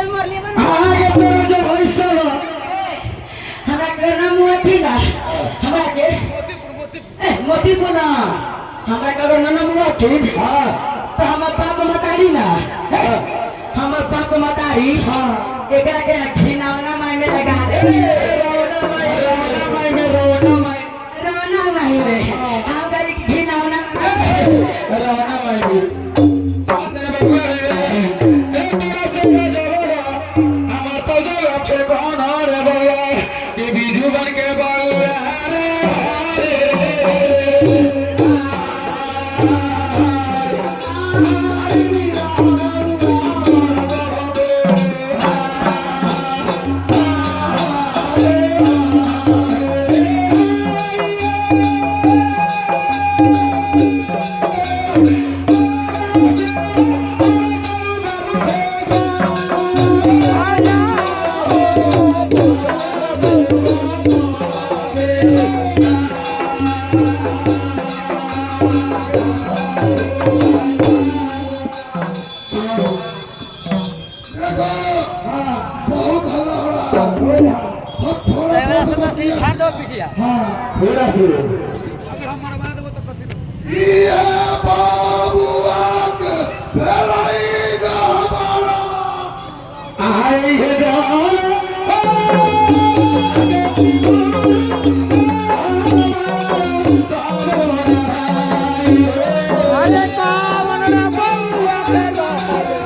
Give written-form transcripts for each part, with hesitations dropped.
चल मरली बन आगे तो जो होई सब हमरा घर नाम हुआ थी ना हमरा के मोतीपुर ना हमरा का अगर नाम हुआ थी हां तो हमर बाप मतारी ना हमर बाप मतारी हां एकरा के खिनावना माई में लगा दे रोना माई में रोना माई में हम करी खिनावना रोना माई में तेरे बबुआ रे ए तेरा से जरोरा আমার তো যে আছে কোন রে বয়া কি বিধু বন के বয়া রে थोड़ा से ये बाबूआक भलाईगा बाला आई है अरे कावन रे बउआ के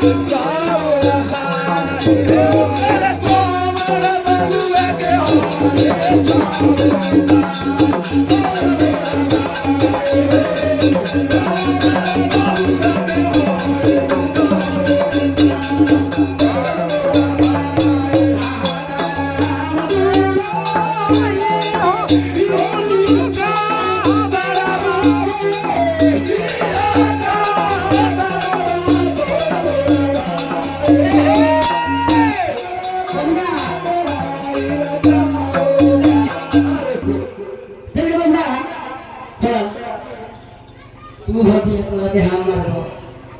तू भागी तो आते हम मारो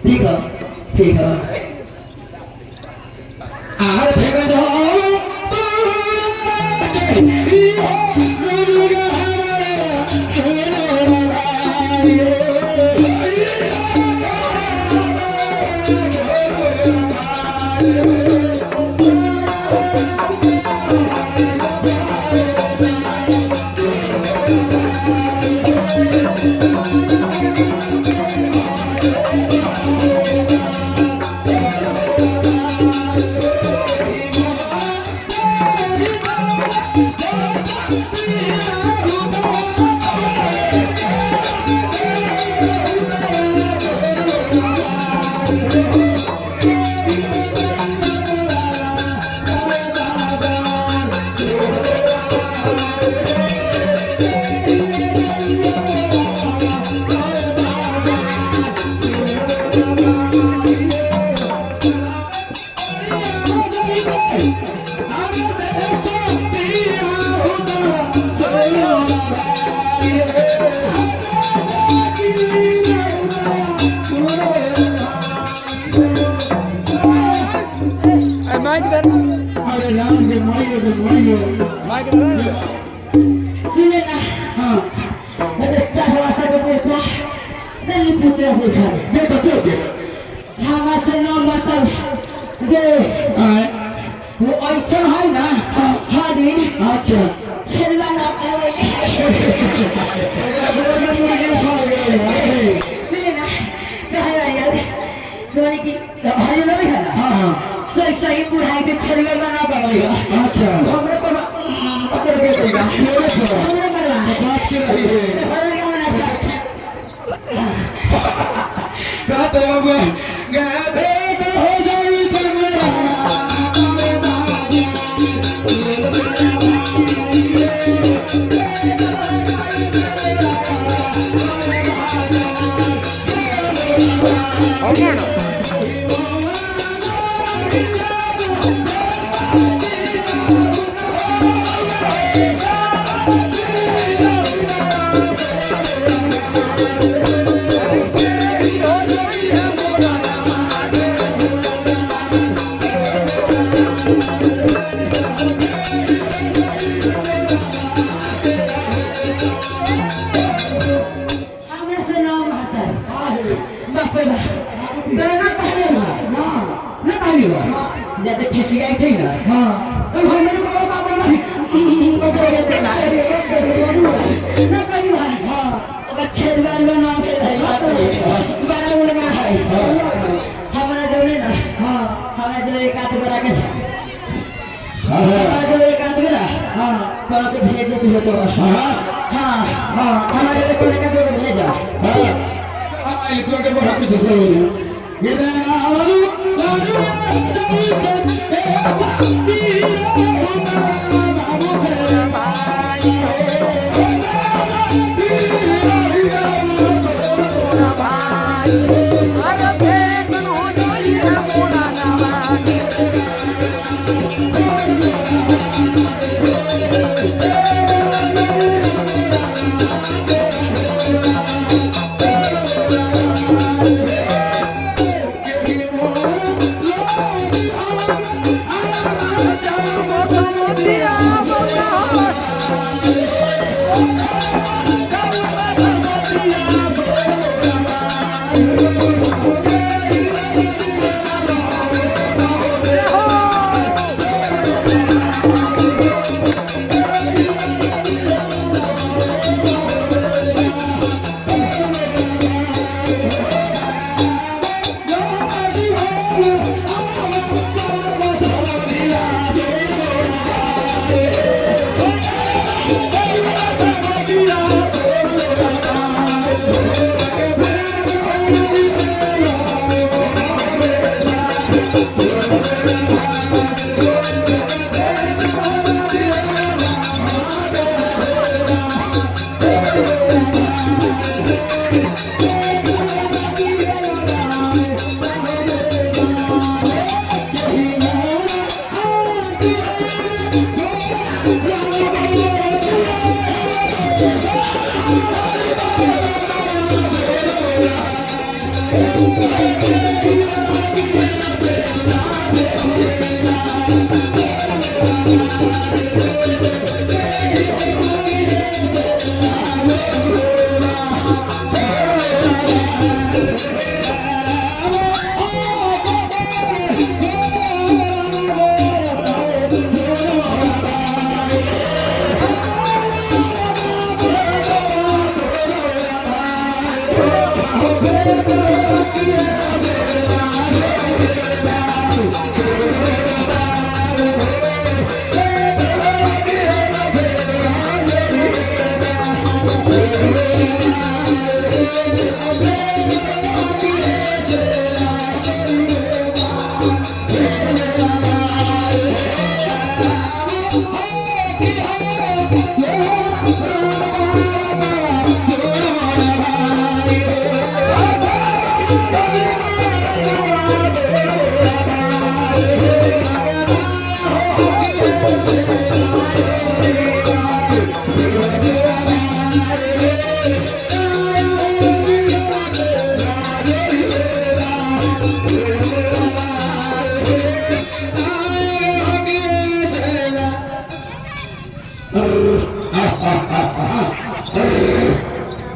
ठीक है आहार फेंक दो अरे नाम के माइक सुने ना हाँ मैंने चाहवा से को पूछा नहीं पुत्र देखा ये तो क्यों के हमारा से ना मतलब ये वो ऐसा है ना हाँ दिन अच्छा छेला ना करो सुने ना कहाँ यार तुम्हारी की हरियाणा लिखा ना हाँ सही सही बुढ़ाई के छेला ना करो अच्छा हमरे पर पकड़ के देगा हमरे मरवा बात के रही है बदल गया ना चाहे बात है बाबू गया देख हो जाई कमरा ठीक ना हाँ भाई मेरे बाबा बाबा नहीं ना कहीं भाई हाँ ओका छेड़गान का नाम है बड़ा उलगा है हमारा जो है ना हाँ हमारा जो एक आध करा के हाँ हमारा जो एक आध करा हाँ कौन के भेजे भी हो तो हाँ हाँ हाँ हमारे को लेकर दो भेजा हाँ अब आई लोग के बहुत पीछे से बोलूं ये ना आवाज़ लाजू Thank you.